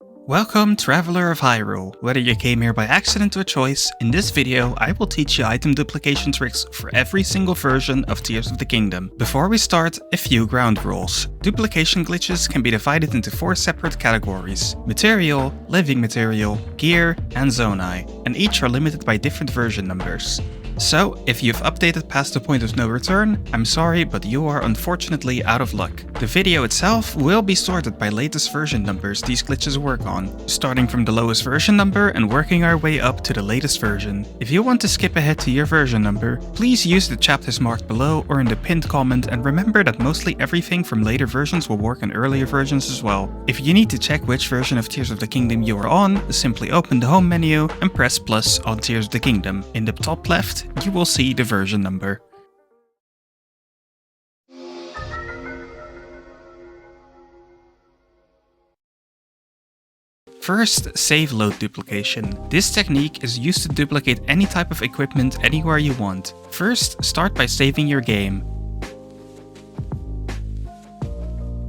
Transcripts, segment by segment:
Welcome, Traveler of Hyrule. Whether you came here by accident or choice, in this video I will teach you item duplication tricks for every single version of Tears of the Kingdom. Before we start, a few ground rules. Duplication glitches can be divided into 4 separate categories: material, living material, gear, and zonai, and each are limited by different version numbers. So, if you've updated past the point of no return, I'm sorry, but you are unfortunately out of luck. The video itself will be sorted by latest version numbers these glitches work on, starting from the lowest version number and working our way up to the latest version. If you want to skip ahead to your version number, please use the chapters marked below or in the pinned comment, and remember that mostly everything from later versions will work on earlier versions as well. If you need to check which version of Tears of the Kingdom you are on, simply open the home menu and press plus on Tears of the Kingdom. In the top left, you will see the version number. First, save load duplication. This technique is used to duplicate any type of equipment anywhere you want. First, start by saving your game.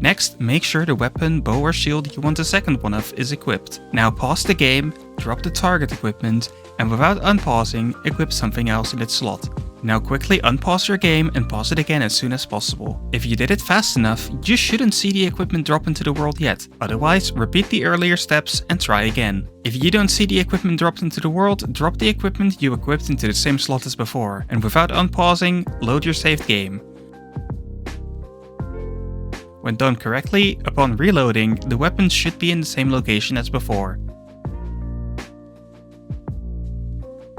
Next, make sure the weapon, bow or shield you want a second one of is equipped. Now pause the game, drop the target equipment, and without unpausing, equip something else in its slot. Now quickly unpause your game and pause it again as soon as possible. If you did it fast enough, you shouldn't see the equipment drop into the world yet. Otherwise, repeat the earlier steps and try again. If you don't see the equipment dropped into the world, drop the equipment you equipped into the same slot as before, and without unpausing, load your saved game. When done correctly, upon reloading, the weapon should be in the same location as before.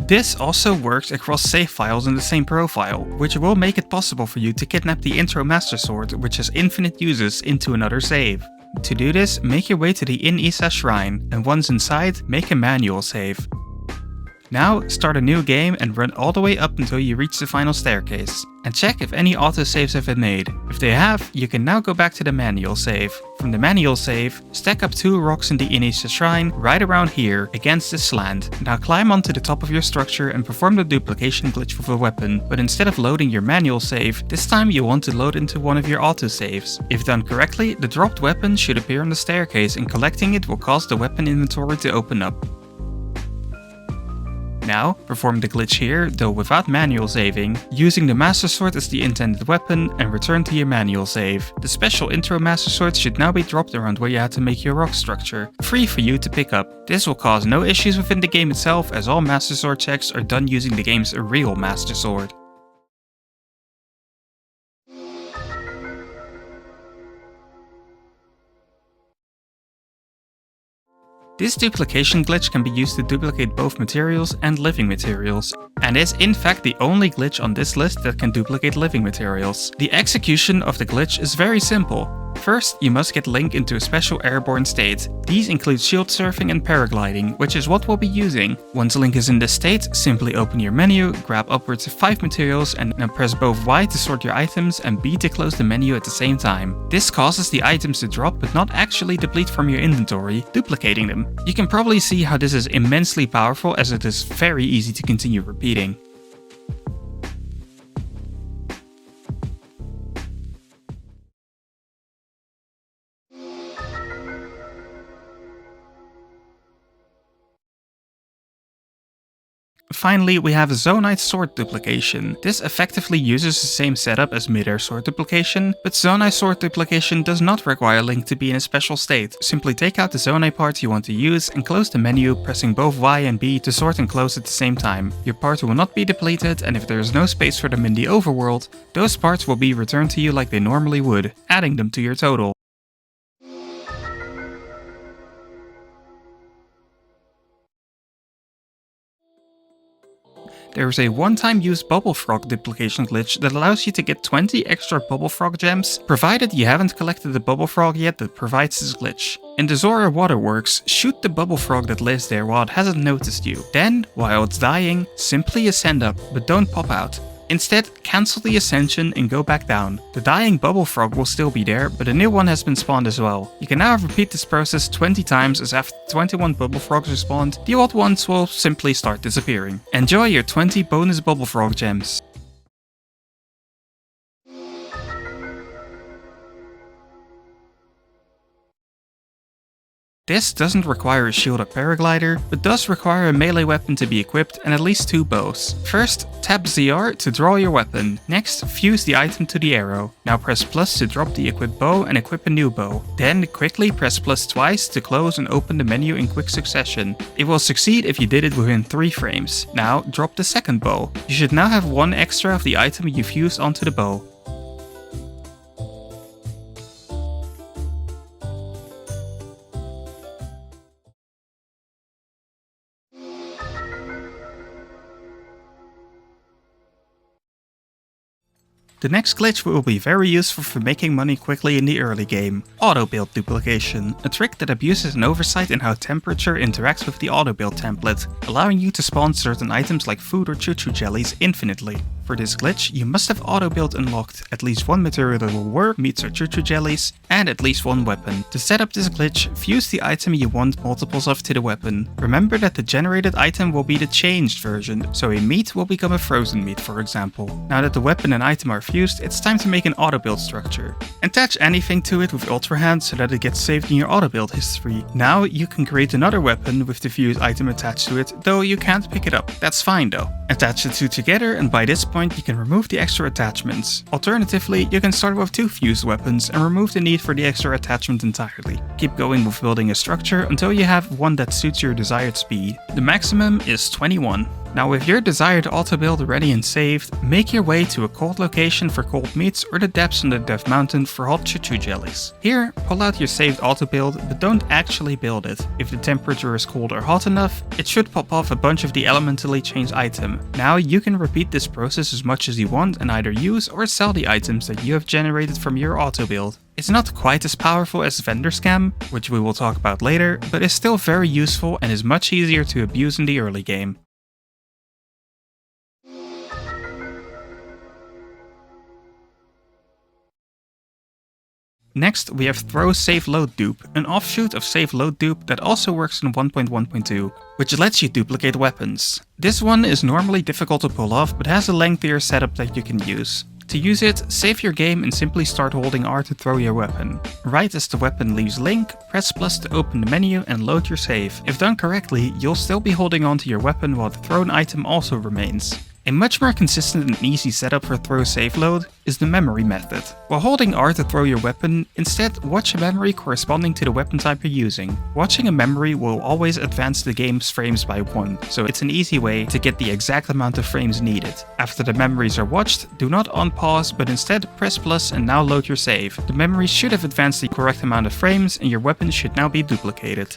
This also works across save files in the same profile, which will make it possible for you to kidnap the intro Master Sword, which has infinite uses, into another save. To do this, make your way to the Eonaegis shrine, and once inside, make a manual save. Now, start a new game and run all the way up until you reach the final staircase. And check if any autosaves have been made. If they have, you can now go back to the manual save. From the manual save, stack up 2 rocks in the Eonaegis shrine right around here, against this slant. Now climb onto the top of your structure and perform the duplication glitch with a weapon, but instead of loading your manual save, this time you want to load into one of your autosaves. If done correctly, the dropped weapon should appear on the staircase, and collecting it will cause the weapon inventory to open up. Now, perform the glitch here, though without manual saving, using the Master Sword as the intended weapon, and return to your manual save. The special intro Master Sword should now be dropped around where you had to make your rock structure, free for you to pick up. This will cause no issues within the game itself, as all Master Sword checks are done using the game's real Master Sword. This duplication glitch can be used to duplicate both materials and living materials, and is in fact the only glitch on this list that can duplicate living materials. The execution of the glitch is very simple. First, you must get Link into a special airborne state. These include shield surfing and paragliding, which is what we'll be using. Once Link is in this state, simply open your menu, grab upwards of 5 materials, and now press both Y to sort your items and B to close the menu at the same time. This causes the items to drop but not actually deplete from your inventory, duplicating them. You can probably see how this is immensely powerful, as it is very easy to continue repeating. Finally, we have Zonai sword duplication. This effectively uses the same setup as midair sword duplication, but Zonai sword duplication does not require Link to be in a special state. Simply take out the Zonai part you want to use and close the menu, pressing both Y and B to sort and close at the same time. Your part will not be depleted, and if there is no space for them in the overworld, those parts will be returned to you like they normally would, adding them to your total. There is a one-time use bubble frog duplication glitch that allows you to get 20 extra bubble frog gems, provided you haven't collected the bubble frog yet that provides this glitch. In the Zora Waterworks, shoot the bubble frog that lives there while it hasn't noticed you. Then, while it's dying, simply ascend up, but don't pop out. Instead, cancel the ascension and go back down. The dying bubble frog will still be there, but a new one has been spawned as well. You can now repeat this process 20 times, as after 21 bubble frogs are spawned, the old ones will simply start disappearing. Enjoy your 20 bonus bubble frog gems. This doesn't require a shield or paraglider, but does require a melee weapon to be equipped and at least 2 bows. First, tap ZR to draw your weapon. Next, fuse the item to the arrow. Now press plus to drop the equipped bow and equip a new bow. Then quickly press plus twice to close and open the menu in quick succession. It will succeed if you did it within 3 frames. Now drop the second bow. You should now have 1 extra of the item you fused onto the bow. The next glitch will be very useful for making money quickly in the early game. Auto-build duplication, a trick that abuses an oversight in how temperature interacts with the auto-build template, allowing you to spawn certain items like food or choo-choo jellies infinitely. For this glitch, you must have auto-build unlocked, at least 1 material that will work, meats or choo-choo jellies, and at least 1 weapon. To set up this glitch, fuse the item you want multiples of to the weapon. Remember that the generated item will be the changed version, so a meat will become a frozen meat, for example. Now that the weapon and item are fused, it's time to make an auto-build structure. Attach anything to it with Ultra Hand so that it gets saved in your auto-build history. Now you can create another weapon with the fused item attached to it, though you can't pick it up. That's fine though. Attach the 2 together, and by this point you can remove the extra attachments. Alternatively, you can start with 2 fused weapons and remove the need for the extra attachment entirely. Keep going with building a structure until you have one that suits your desired speed. The maximum is 21. Now with your desired auto-build ready and saved, make your way to a cold location for cold meats or the depths on the Death Mountain for hot choo-choo jellies. Here, pull out your saved auto-build, but don't actually build it. If the temperature is cold or hot enough, it should pop off a bunch of the elementally changed item. Now you can repeat this process as much as you want and either use or sell the items that you have generated from your auto-build. It's not quite as powerful as Vendor Scam, which we will talk about later, but is still very useful and is much easier to abuse in the early game. Next, we have Throw Save Load Dupe, an offshoot of Save Load Dupe that also works in 1.1.2, which lets you duplicate weapons. This one is normally difficult to pull off, but has a lengthier setup that you can use. To use it, save your game and simply start holding R to throw your weapon. Right as the weapon leaves Link, press plus to open the menu and load your save. If done correctly, you'll still be holding onto your weapon while the thrown item also remains. A much more consistent and easy setup for throw save load is the memory method. While holding R to throw your weapon, instead watch a memory corresponding to the weapon type you're using. Watching a memory will always advance the game's frames by 1, so it's an easy way to get the exact amount of frames needed. After the memories are watched, do not unpause, but instead press plus and now load your save. The memory should have advanced the correct amount of frames and your weapon should now be duplicated.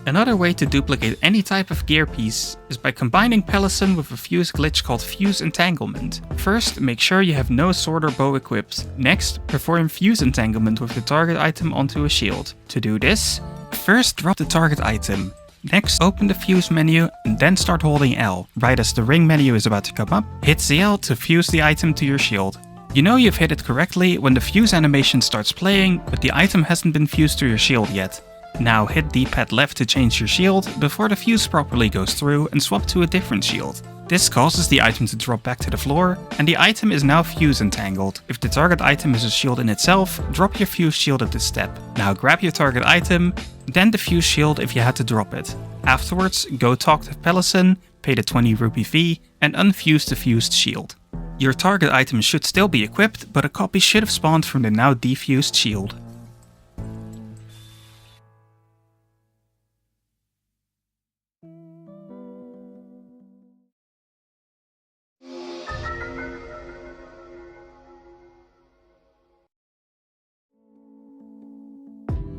Another way to duplicate any type of gear piece is by combining Pelison with a fuse glitch called Fuse Entanglement. First, make sure you have no sword or bow equipped. Next, perform Fuse Entanglement with the target item onto a shield. To do this, first drop the target item. Next, open the fuse menu and then start holding L. Right as the ring menu is about to come up, hit ZL to fuse the item to your shield. You know you've hit it correctly when the fuse animation starts playing, but the item hasn't been fused to your shield yet. Now hit D-pad left to change your shield before the fuse properly goes through and swap to a different shield. This causes the item to drop back to the floor, and the item is now fuse entangled. If the target item is a shield in itself, drop your fuse shield at this step. Now grab your target item, then the fuse shield if you had to drop it. Afterwards, go talk to Pelison, pay the 20 rupee fee, and unfuse the fused shield. Your target item should still be equipped, but a copy should have spawned from the now defused shield.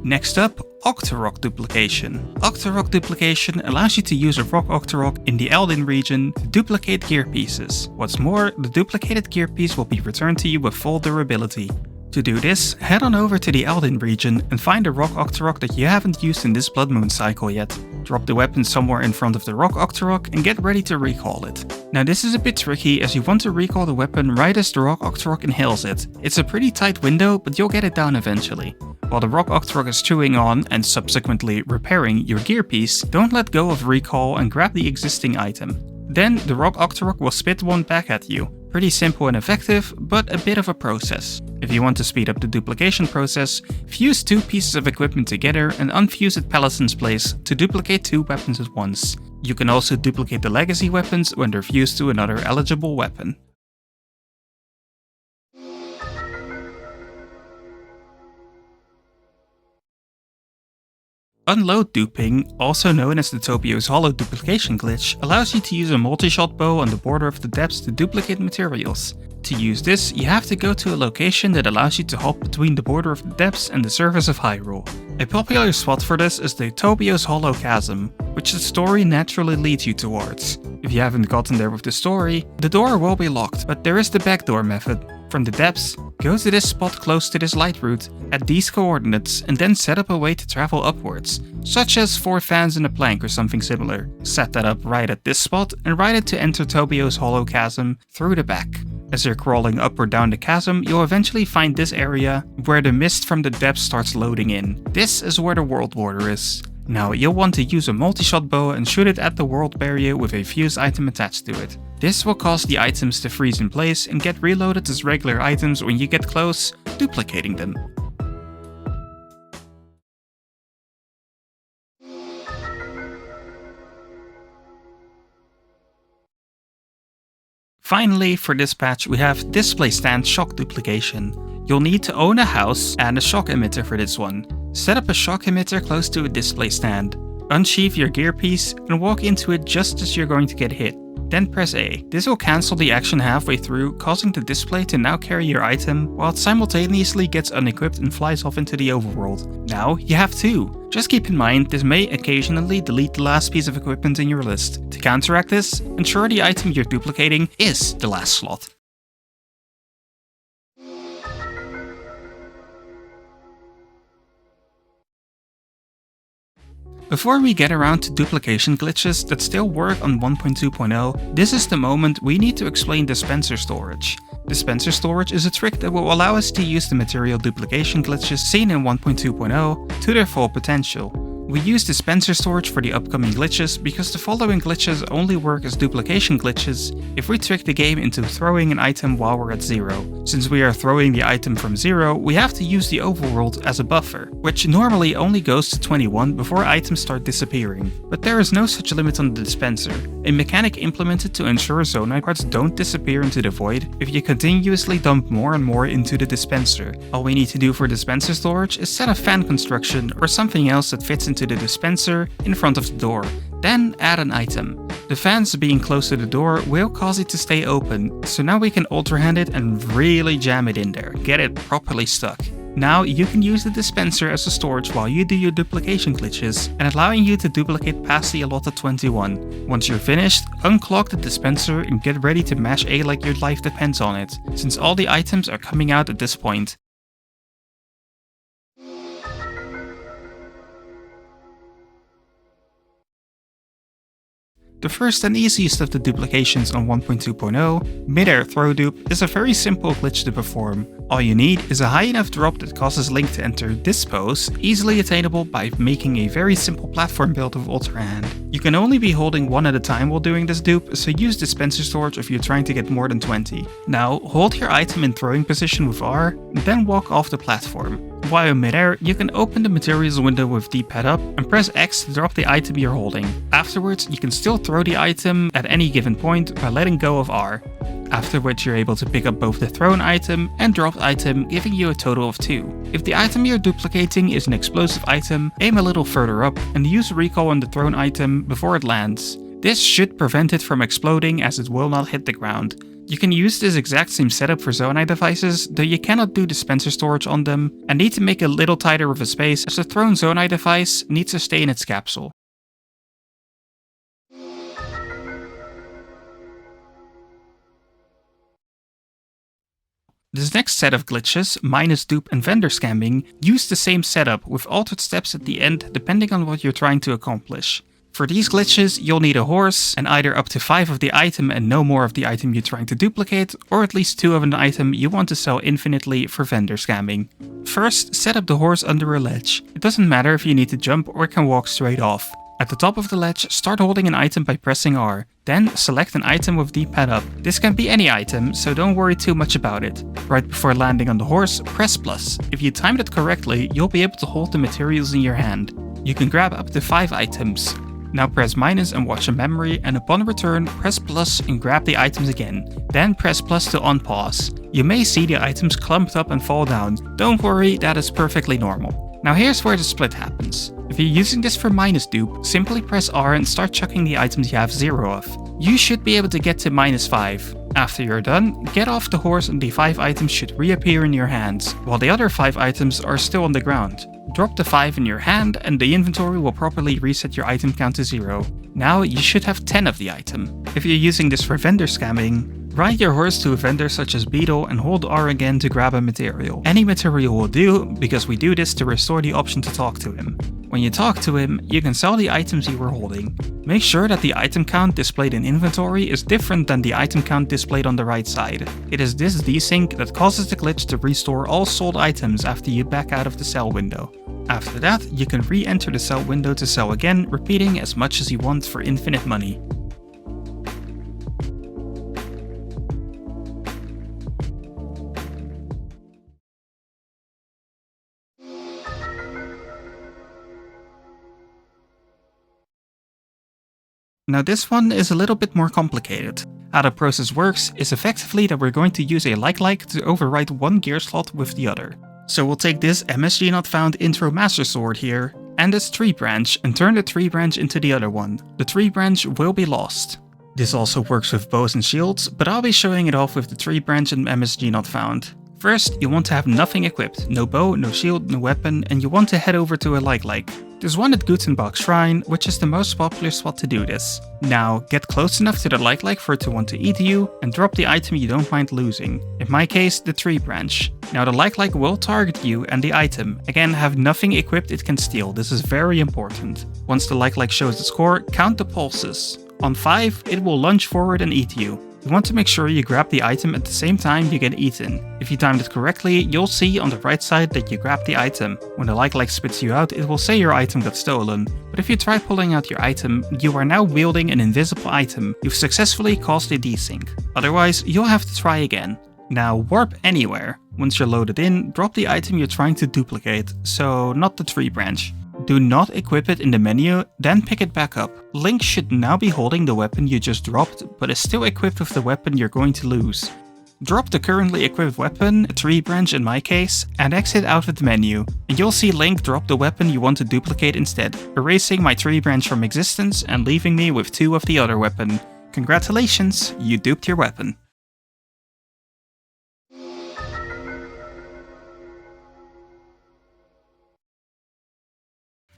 Next up, Octorok Duplication. Octorok Duplication allows you to use a rock Octorok in the Eldin region to duplicate gear pieces. What's more, the duplicated gear piece will be returned to you with full durability. To do this, head on over to the Eldin region and find a rock Octorok that you haven't used in this Blood Moon cycle yet. Drop the weapon somewhere in front of the rock Octorok and get ready to recall it. Now this is a bit tricky as you want to recall the weapon right as the rock Octorok inhales it. It's a pretty tight window, but you'll get it down eventually. While the rock Octorok is chewing on and subsequently repairing your gear piece, don't let go of recall and grab the existing item. Then the rock Octorok will spit one back at you. Pretty simple and effective, but a bit of a process. If you want to speed up the duplication process, fuse 2 pieces of equipment together and unfuse at Paladin's place to duplicate 2 weapons at once. You can also duplicate the legacy weapons when they're fused to another eligible weapon. Unload duping, also known as the Topio's hollow duplication glitch, allows you to use a multi-shot bow on the border of the depths to duplicate materials. To use this, you have to go to a location that allows you to hop between the border of the depths and the surface of Hyrule. A popular spot for this is the Topio's hollow chasm, which the story naturally leads you towards. If you haven't gotten there with the story, the door will be locked, but there is the backdoor method. From the depths, go to this spot close to this light route, at these coordinates, and then set up a way to travel upwards, such as 4 fans and a plank or something similar. Set that up right at this spot and ride it to enter Topio's hollow chasm through the back. As you're crawling up or down the chasm, you'll eventually find this area where the mist from the depths starts loading in. This is where the world border is. Now you'll want to use a multi-shot bow and shoot it at the world barrier with a fused item attached to it. This will cause the items to freeze in place and get reloaded as regular items when you get close, duplicating them. Finally, for this patch we have display stand shock duplication. You'll need to own a house and a shock emitter for this one. Set up a shock emitter close to a display stand. Unsheath your gear piece and walk into it just as you're going to get hit. Then press A. This will cancel the action halfway through, causing the display to now carry your item, while it simultaneously gets unequipped and flies off into the overworld. Now you have 2. Just keep in mind this may occasionally delete the last piece of equipment in your list. To counteract this, ensure the item you're duplicating is the last slot. Before we get around to duplication glitches that still work on 1.2.0, this is the moment we need to explain dispenser storage. Dispenser storage is a trick that will allow us to use the material duplication glitches seen in 1.2.0 to their full potential. We use dispenser storage for the upcoming glitches because the following glitches only work as duplication glitches if we trick the game into throwing an item while we're at 0. Since we are throwing the item from 0, we have to use the overworld as a buffer, which normally only goes to 21 before items start disappearing. But there is no such limit on the dispenser, a mechanic implemented to ensure Zonai parts don't disappear into the void if you continuously dump more and more into the dispenser. All we need to do for dispenser storage is set a fan construction or something else that fits into the dispenser in front of the door, then add an item. The fans being close to the door will cause it to stay open, so now we can ultra-hand it and really jam it in there, get it properly stuck. Now you can use the dispenser as a storage while you do your duplication glitches and allowing you to duplicate past the allotted 21. Once you're finished, unclog the dispenser and get ready to mash A like your life depends on it, since all the items are coming out at this point. The first and easiest of the duplications on 1.2.0, mid-air throw dupe, is a very simple glitch to perform. All you need is a high enough drop that causes Link to enter this pose, easily attainable by making a very simple platform build with Ultra Hand. You can only be holding one at a time while doing this dupe, so use dispenser storage if you're trying to get more than 20. Now, hold your item in throwing position with R, then walk off the platform. While in midair, you can open the materials window with D-pad up and press X to drop the item you're holding. Afterwards, you can still throw the item at any given point by letting go of R. After which you're able to pick up both the thrown item and dropped item, giving you a total of 2. If the item you're duplicating is an explosive item, aim a little further up and use recoil on the thrown item before it lands. This should prevent it from exploding as it will not hit the ground. You can use this exact same setup for Zonai devices, though you cannot do dispenser storage on them, and need to make a little tighter with a space as the thrown Zonai device needs to stay in its capsule. This next set of glitches, minus dupe and vendor scamming, use the same setup with altered steps at the end depending on what you're trying to accomplish. For these glitches, you'll need a horse, and either up to 5 of the item and no more of the item you're trying to duplicate, or at least 2 of an item you want to sell infinitely for vendor scamming. First, set up the horse under a ledge. It doesn't matter if you need to jump or can walk straight off. At the top of the ledge, start holding an item by pressing R. Then select an item with D-pad up. This can be any item, so don't worry too much about it. Right before landing on the horse, press plus. If you timed it correctly, you'll be able to hold the materials in your hand. You can grab up to 5 items. Now press minus and watch a memory, and upon return, press plus and grab the items again. Then press plus to unpause. You may see the items clumped up and fall down. Don't worry, that is perfectly normal. Now here's where the split happens. If you're using this for minus dupe, simply press R and start chucking the items you have 0 of. You should be able to get to -5. After you're done, get off the horse and the 5 items should reappear in your hands, while the other 5 items are still on the ground. Drop the 5 in your hand and the inventory will properly reset your item count to 0. Now you should have 10 of the item. If you're using this for vendor scamming, ride your horse to a vendor such as Beetle and hold R again to grab a material. Any material will do, because we do this to restore the option to talk to him. When you talk to him, you can sell the items you were holding. Make sure that the item count displayed in inventory is different than the item count displayed on the right side. It is this desync that causes the glitch to restore all sold items after you back out of the sell window. After that, you can re-enter the sell window to sell again, repeating as much as you want for infinite money. Now this one is a little bit more complicated. How the process works is effectively that we're going to use a like to overwrite one gear slot with the other. So we'll take this MSG not found intro master sword here, and this tree branch, and turn the tree branch into the other one. The tree branch will be lost. This also works with bows and shields, but I'll be showing it off with the tree branch and MSG not found. First, you want to have nothing equipped, no bow, no shield, no weapon, and you want to head over to a like. There's one at Gutenbach's Shrine, which is the most popular spot to do this. Now, get close enough to the like for it to want to eat you, and drop the item you don't mind losing. In my case, the tree branch. Now the like will target you and the item. Again, have nothing equipped it can steal, this is very important. Once the like shows the score, count the pulses. On 5, it will lunge forward and eat you. You want to make sure you grab the item at the same time you get eaten. If you timed it correctly, you'll see on the right side that you grabbed the item. When the like spits you out, it will say your item got stolen. But if you try pulling out your item, you are now wielding an invisible item. You've successfully caused a desync. Otherwise, you'll have to try again. Now warp anywhere. Once you're loaded in, drop the item you're trying to duplicate, so not the tree branch. Do not equip it in the menu, then pick it back up. Link should now be holding the weapon you just dropped, but is still equipped with the weapon you're going to lose. Drop the currently equipped weapon, a tree branch in my case, and exit out of the menu, and you'll see Link drop the weapon you want to duplicate instead, erasing my tree branch from existence and leaving me with 2 of the other weapon. Congratulations, you duped your weapon.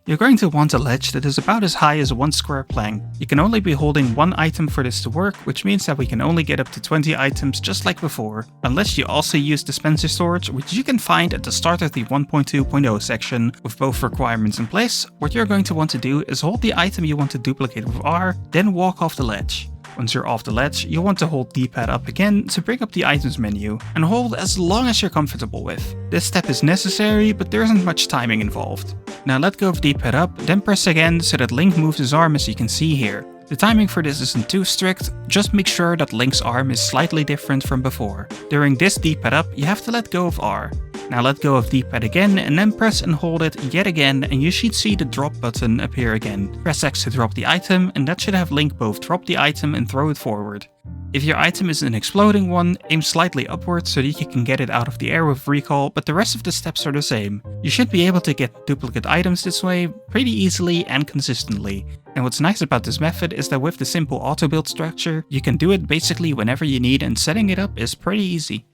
You're going to want a ledge that is about as high as 1 square plank. You can only be holding 1 item for this to work, which means that we can only get up to 20 items just like before, unless you also use dispenser storage, which you can find at the start of the 1.2.0 section. With both requirements in place, what you're going to want to do is hold the item you want to duplicate with R, then walk off the ledge. Once you're off the ledge, you'll want to hold D-pad up again to bring up the items menu, and hold as long as you're comfortable with. This step is necessary, but there isn't much timing involved. Now let go of D-pad up, then press again so that Link moves his arm as you can see here. The timing for this isn't too strict, just make sure that Link's arm is slightly different from before. During this D-pad up, you have to let go of R. Now let go of D-pad again and then press and hold it yet again and you should see the drop button appear again. Press X to drop the item and that should have Link both drop the item and throw it forward. If your item is an exploding one, aim slightly upwards so that you can get it out of the air with recall, but the rest of the steps are the same. You should be able to get duplicate items this way pretty easily and consistently. And what's nice about this method is that with the simple auto build structure, you can do it basically whenever you need and setting it up is pretty easy.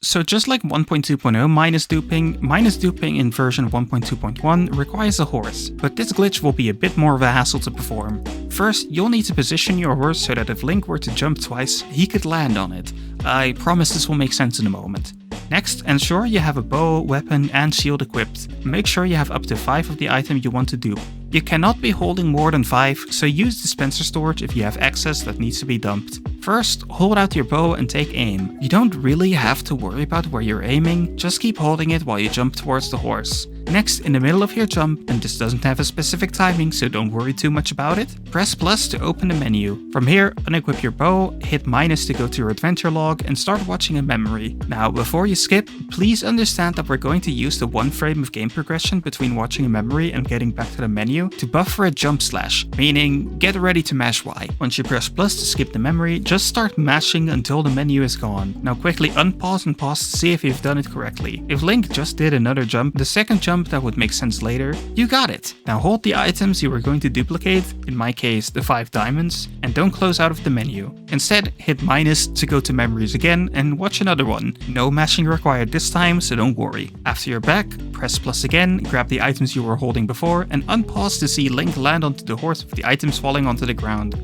So just like 1.2.0 minus duping in version 1.2.1 requires a horse, but this glitch will be a bit more of a hassle to perform. First, you'll need to position your horse so that if Link were to jump twice, he could land on it. I promise this will make sense in a moment. Next, ensure you have a bow, weapon and shield equipped. Make sure you have up to 5 of the item you want to dupe. You cannot be holding more than 5, so use dispenser storage if you have excess that needs to be dumped. First, hold out your bow and take aim. You don't really have to worry about where you're aiming, just keep holding it while you jump towards the horse. Next, in the middle of your jump, and this doesn't have a specific timing so don't worry too much about it, press plus to open the menu. From here, unequip your bow, hit minus to go to your adventure log, and start watching a memory. Now, before you skip, please understand that we're going to use the 1 frame of game progression between watching a memory and getting back to the menu to buffer a jump slash, meaning get ready to mash Y. Once you press plus to skip the memory, just start mashing until the menu is gone. Now quickly unpause and pause to see if you've done it correctly. If Link just did another jump, the second jump that would make sense later, you got it. Now hold the items you were going to duplicate, in my case the 5 diamonds, and don't close out of the menu. Instead, hit minus to go to memories again and watch another one. No mashing required this time, so don't worry. After you're back, press plus again, grab the items you were holding before, and unpause to see Link land onto the horse with the items falling onto the ground.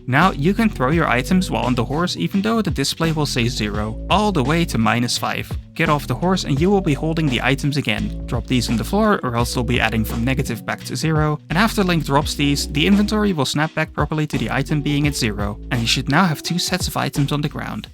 Now you can throw your items while on the horse even though the display will say 0, all the way to -5. Get off the horse and you will be holding the items again. Drop these on the floor or else they'll be adding from negative back to 0, and after Link drops these, the inventory will snap back properly to the item being at 0, and you should now have 2 sets of items on the ground.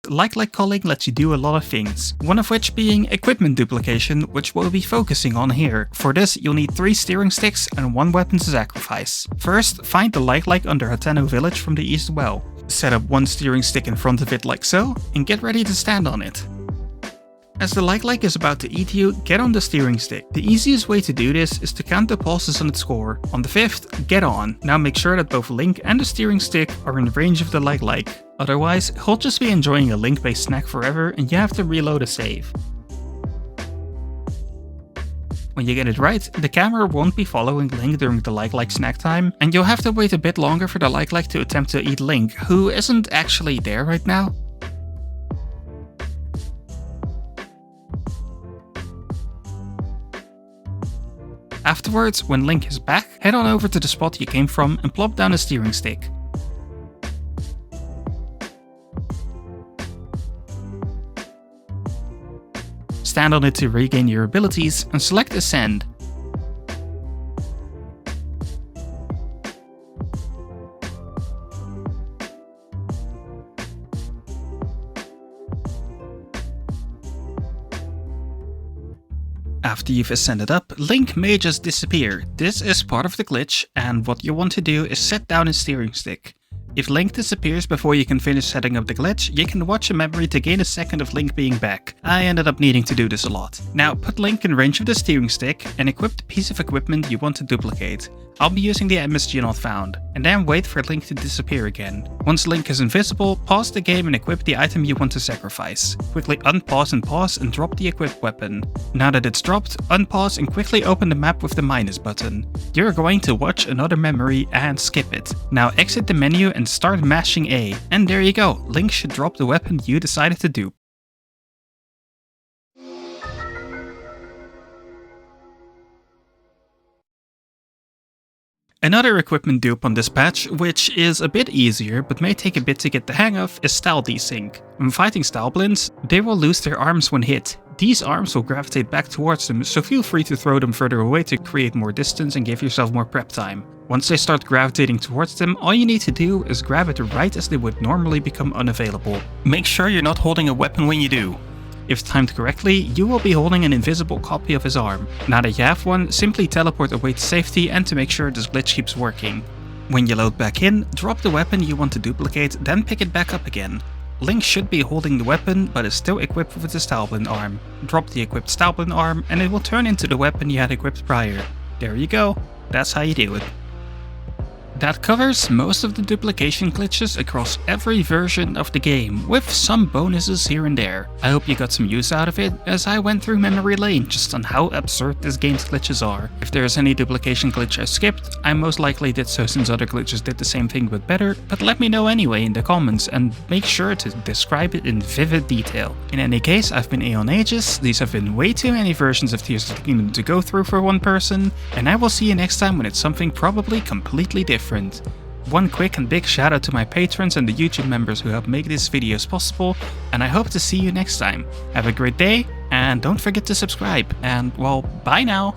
Like culling lets you do a lot of things, one of which being equipment duplication, which we'll be focusing on here. For this, you'll need 3 steering sticks and 1 weapon to sacrifice. First, find the like under Hateno village from the east well. Set up 1 steering stick in front of it like so, and get ready to stand on it. As the like is about to eat you, get on the steering stick. The easiest way to do this is to count the pulses on its score. On the 5th, get on. Now make sure that both Link and the steering stick are in range of the like. Otherwise, he'll just be enjoying a Link-based snack forever and you have to reload a save. When you get it right, the camera won't be following Link during the like snack time, and you'll have to wait a bit longer for the like to attempt to eat Link, who isn't actually there right now. Afterwards, when Link is back, head on over to the spot you came from and plop down a steering stick. Stand on it to regain your abilities and select Ascend. After you've ascended up, Link may just disappear. This is part of the glitch, and what you want to do is set down his steering stick. If Link disappears before you can finish setting up the glitch, you can watch a memory to gain a second of Link being back. I ended up needing to do this a lot. Now put Link in range of the steering stick and equip the piece of equipment you want to duplicate. I'll be using the MSG not found, and then wait for Link to disappear again. Once Link is invisible, pause the game and equip the item you want to sacrifice. Quickly unpause and pause and drop the equipped weapon. Now that it's dropped, unpause and quickly open the map with the minus button. You're going to watch another memory and skip it. Now exit the menu and start mashing A, and there you go, Link should drop the weapon you decided to dupe. Another equipment dupe on this patch, which is a bit easier but may take a bit to get the hang of, is style desync. When fighting Stylblins, they will lose their arms when hit. These arms will gravitate back towards them, so feel free to throw them further away to create more distance and give yourself more prep time. Once they start gravitating towards them, all you need to do is grab it right as they would normally become unavailable. Make sure you're not holding a weapon when you do. If timed correctly, you will be holding an invisible copy of his arm. Now that you have one, simply teleport away to safety and to make sure this glitch keeps working. When you load back in, drop the weapon you want to duplicate, then pick it back up again. Link should be holding the weapon, but is still equipped with the Stylblin arm. Drop the equipped Stylblin arm and it will turn into the weapon you had equipped prior. There you go, that's how you do it. That covers most of the duplication glitches across every version of the game, with some bonuses here and there. I hope you got some use out of it, as I went through memory lane just on how absurd this game's glitches are. If there is any duplication glitch I skipped, I most likely did so since other glitches did the same thing but better, but let me know anyway in the comments and make sure to describe it in vivid detail. In any case, I've been Eonaegis, these have been way too many versions of Tears of the Kingdom to go through for one person, and I will see you next time when it's something probably completely different. One quick and big shout out to my patrons and the YouTube members who help make these videos possible, and I hope to see you next time. Have a great day, and don't forget to subscribe, and well, bye now!